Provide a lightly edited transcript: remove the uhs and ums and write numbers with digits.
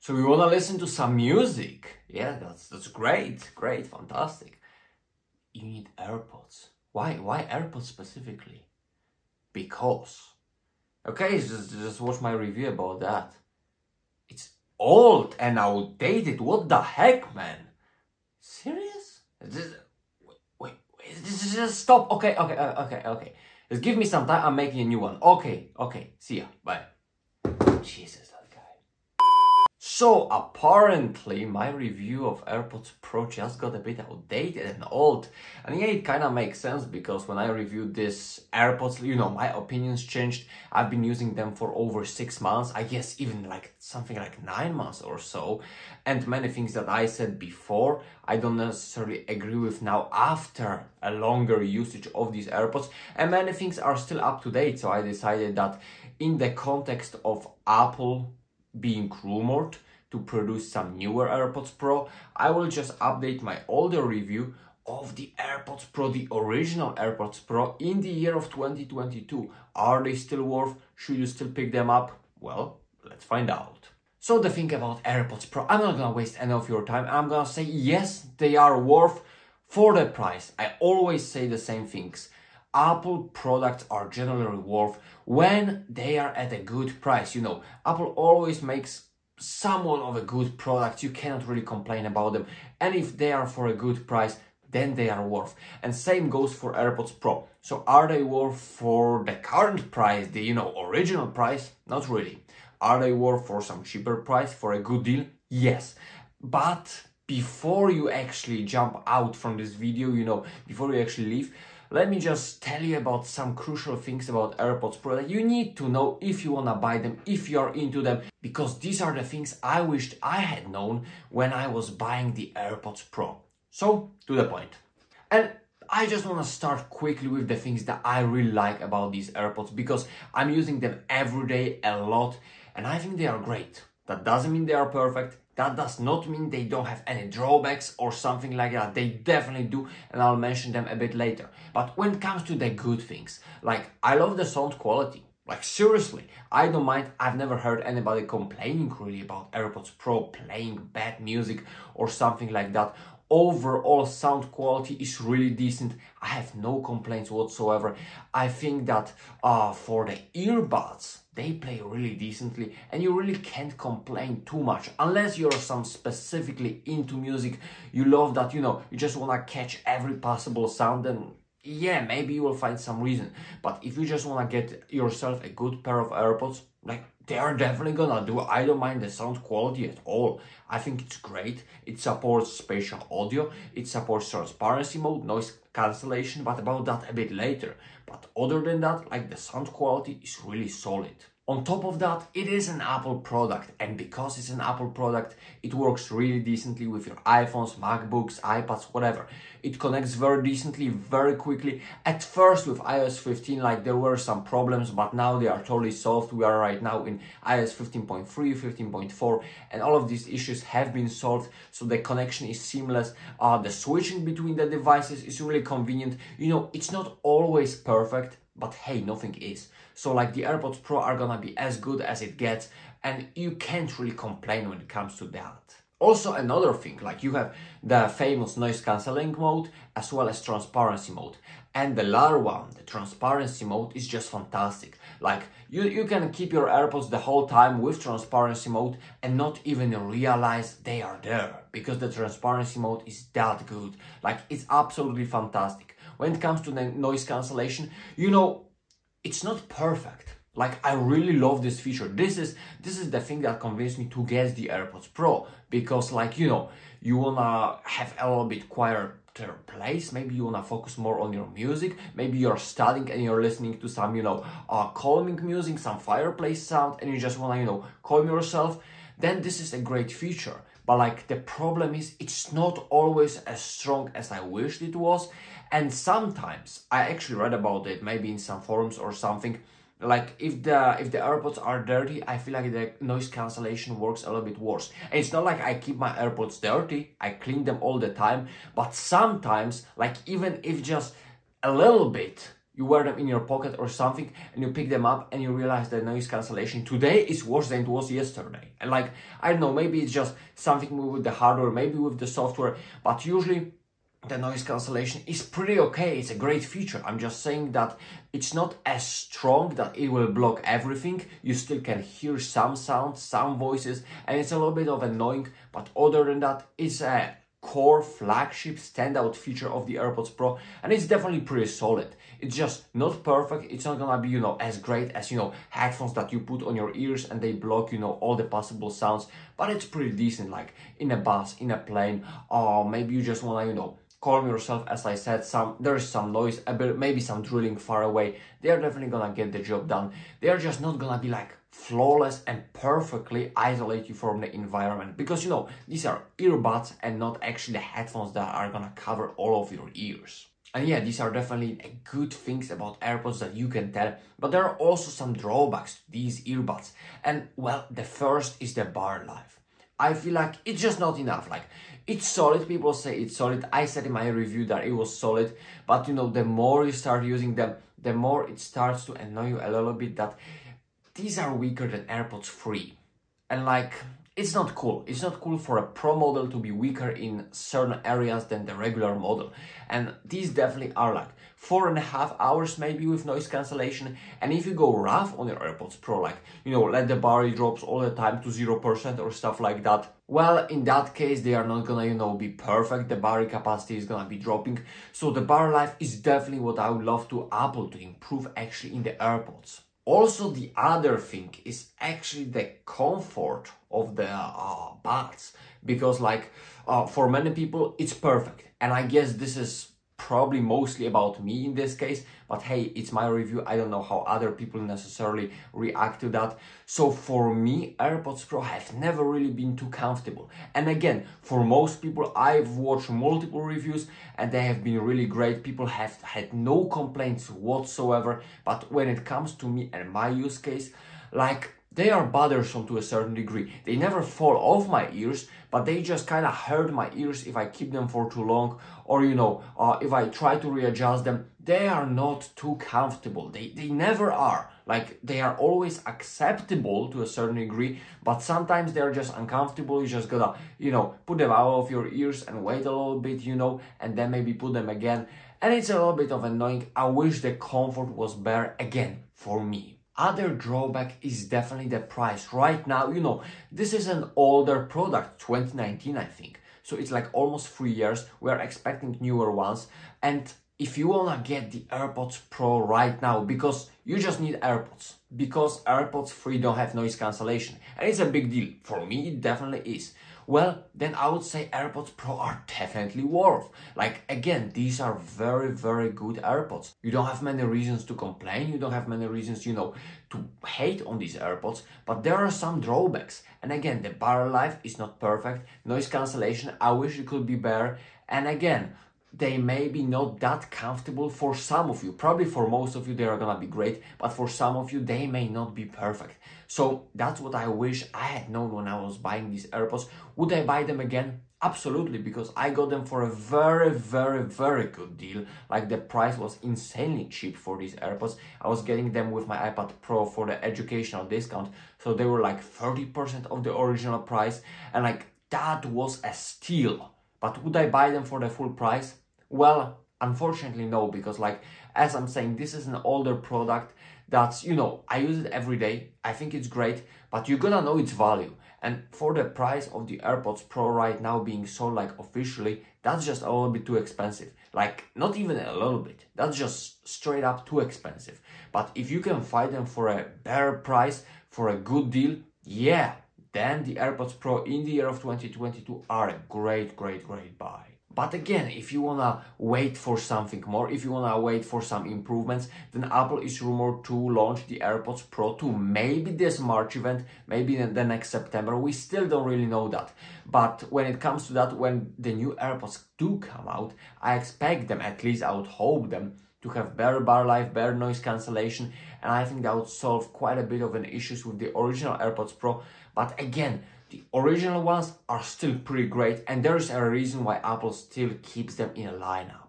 So you wanna listen to some music? Yeah, that's great, fantastic. You need AirPods. Why AirPods specifically? Because, okay, just watch my review about that. It's old and outdated. What the heck, man? Serious? Wait, just stop. Okay. Just give me some time. I'm making a new one. Okay. See ya. Bye. Jesus, that guy. So apparently my review of AirPods Pro just got a bit outdated and old. And yeah, it kind of makes sense because when I reviewed this AirPods, you know, my opinions changed. I've been using them for over 6 months, I guess even like something like 9 months or so. And many things that I said before, I don't necessarily agree with now after a longer usage of these AirPods. And many things are still up to date. So I decided that in the context of Apple being rumored to produce some newer AirPods Pro, I will just update my older review of the AirPods Pro, the original AirPods Pro in the year of 2022. Are they still worth? Should you still pick them up? Well, let's find out. So the thing about AirPods Pro, I'm not gonna waste any of your time. I'm gonna say yes, they are worth for the price. I always say the same things. Apple products are generally worth when they are at a good price. You know, Apple always makes somewhat of a good product. You cannot really complain about them. And if they are for a good price, then they are worth. And same goes for AirPods Pro. So are they worth for the current price, the, you know, original price? Not really. Are they worth for some cheaper price, for a good deal? Yes. But before you actually jump out from this video, you know, before you actually leave, let me just tell you about some crucial things about AirPods Pro that you need to know if you wanna buy them, if you're into them, because these are the things I wished I had known when I was buying the AirPods Pro. So, to the point. And I just wanna start quickly with the things that I really like about these AirPods because I'm using them every day a lot and I think they are great. That doesn't mean they are perfect. That does not mean they don't have any drawbacks or something like that. They definitely do, and I'll mention them a bit later. But when it comes to the good things, like I love the sound quality. Like seriously, I don't mind. I've never heard anybody complaining really about AirPods Pro playing bad music or something like that. Overall sound quality is really decent. I have no complaints whatsoever. I think that for the earbuds, they play really decently and you really can't complain too much unless you're some specifically into music. You love that, you know, you just want to catch every possible sound, then yeah, maybe you will find some reason. But if you just want to get yourself a good pair of AirPods, like they are definitely gonna do. I don't mind the sound quality at all. I think it's great. It supports spatial audio, it supports transparency mode, noise cancellation, but about that a bit later. But other than that, like the sound quality is really solid. On top of that, it is an Apple product, and because it's an Apple product, it works really decently with your iPhones, MacBooks, iPads, whatever. It connects very decently, very quickly. At first with iOS 15, like there were some problems, but now they are totally solved. We are right now in iOS 15.3, 15.4, and all of these issues have been solved, so the connection is seamless. The switching between the devices is really convenient. You know, it's not always perfect, but hey, nothing is. So like the AirPods Pro are gonna be as good as it gets, and you can't really complain when it comes to that. Also another thing, like you have the famous noise cancelling mode as well as transparency mode. And the latter one, the transparency mode, is just fantastic. Like you can keep your AirPods the whole time with transparency mode and not even realize they are there because the transparency mode is that good. Like it's absolutely fantastic. When it comes to the noise cancellation, you know, it's not perfect. Like I really love this feature. This is the thing that convinced me to get the AirPods Pro, because like, you know, you wanna have a little bit quieter place. Maybe you wanna focus more on your music. Maybe you're studying and you're listening to some, you know, calming music, some fireplace sound, and you just wanna, you know, calm yourself. Then this is a great feature. But like the problem is it's not always as strong as I wished it was. And sometimes I actually read about it, maybe in some forums or something. Like if the AirPods are dirty, I feel like the noise cancellation works a little bit worse. And it's not like I keep my AirPods dirty, I clean them all the time, but sometimes, like even if just a little bit, you wear them in your pocket or something, and you pick them up and you realize that noise cancellation today is worse than it was yesterday. And like, I don't know, maybe it's just something with the hardware, maybe with the software, but usually the noise cancellation is pretty okay. It's a great feature. I'm just saying that it's not as strong that it will block everything. You still can hear some sounds, some voices, and it's a little bit of annoying, but other than that, it's a core flagship standout feature of the AirPods Pro, and it's definitely pretty solid. It's just not perfect. It's not gonna be, you know, as great as, you know, headphones that you put on your ears and they block, you know, all the possible sounds, but it's pretty decent, like in a bus, in a plane, or maybe you just wanna, you know, calm yourself. As I said, there's some noise, a bit, maybe some drilling far away. They are definitely gonna get the job done. They are just not gonna be like flawless and perfectly isolate you from the environment, because, you know, these are earbuds and not actually the headphones that are gonna cover all of your ears. And yeah, these are definitely good things about AirPods that you can tell, but there are also some drawbacks to these earbuds. And well, the first is the bar life. I feel like it's just not enough. Like, it's solid, people say it's solid. I said in my review that it was solid, but you know, the more you start using them, the more it starts to annoy you a little bit that these are weaker than AirPods 3. And like, it's not cool. It's not cool for a Pro model to be weaker in certain areas than the regular model. And these definitely are like 4.5 hours maybe with noise cancellation. And if you go rough on your AirPods Pro, like, you know, let the battery drops all the time to 0% or stuff like that, well, in that case, they are not gonna, you know, be perfect. The battery capacity is gonna be dropping. So the battery life is definitely what I would love to Apple to improve actually in the AirPods. Also, the other thing is actually the comfort of the buds, because like for many people it's perfect, and I guess this is probably mostly about me in this case, but hey, it's my review. I don't know how other people necessarily react to that. So for me, AirPods Pro have never really been too comfortable. And again, for most people, I've watched multiple reviews and they have been really great. People have had no complaints whatsoever. But when it comes to me and my use case, like, they are bothersome to a certain degree. They never fall off my ears, but they just kind of hurt my ears if I keep them for too long, or, you know, if I try to readjust them. They are not too comfortable. They never are. Like, they are always acceptable to a certain degree, but sometimes they're just uncomfortable. You just gotta, you know, put them out of your ears and wait a little bit, you know, and then maybe put them again. And it's a little bit of annoying. I wish the comfort was better again for me. Other drawback is definitely the price. Right now, you know, this is an older product, 2019, I think. So it's like almost 3 years. We're expecting newer ones. And if you wanna get the AirPods Pro right now, because you just need AirPods, because AirPods 3 don't have noise cancellation, and it's a big deal. For me, it definitely is. Well, then I would say AirPods Pro are definitely worth. Like, again, these are very, very good AirPods. You don't have many reasons to complain. You don't have many reasons, you know, to hate on these AirPods, but there are some drawbacks. And again, the battery life is not perfect. Noise cancellation, I wish it could be better. And again, they may be not that comfortable for some of you. Probably for most of you, they are gonna be great, but for some of you, they may not be perfect. So that's what I wish I had known when I was buying these AirPods. Would I buy them again? Absolutely, because I got them for a very, very, very good deal. Like, the price was insanely cheap for these AirPods. I was getting them with my iPad Pro for the educational discount, so they were like 30% of the original price, and like, that was a steal. But would I buy them for the full price? Well, unfortunately no, because like, as I'm saying, this is an older product that's, you know, I use it every day. I think it's great, but you're gonna know its value. And for the price of the AirPods Pro right now being sold like officially, that's just a little bit too expensive. Like, not even a little bit, that's just straight up too expensive. But if you can find them for a better price, for a good deal, yeah, then the AirPods Pro in the year of 2022 are a great, great, great buy. But again, if you wanna wait for something more, if you wanna wait for some improvements, then Apple is rumored to launch the AirPods Pro to maybe this March event, maybe the next September. We still don't really know that. But when it comes to that, when the new AirPods do come out, I expect them, at least I would hope them, to have better battery life, better noise cancellation, and I think that would solve quite a bit of an issues with the original AirPods Pro. But again, the original ones are still pretty great, and there is a reason why Apple still keeps them in a lineup.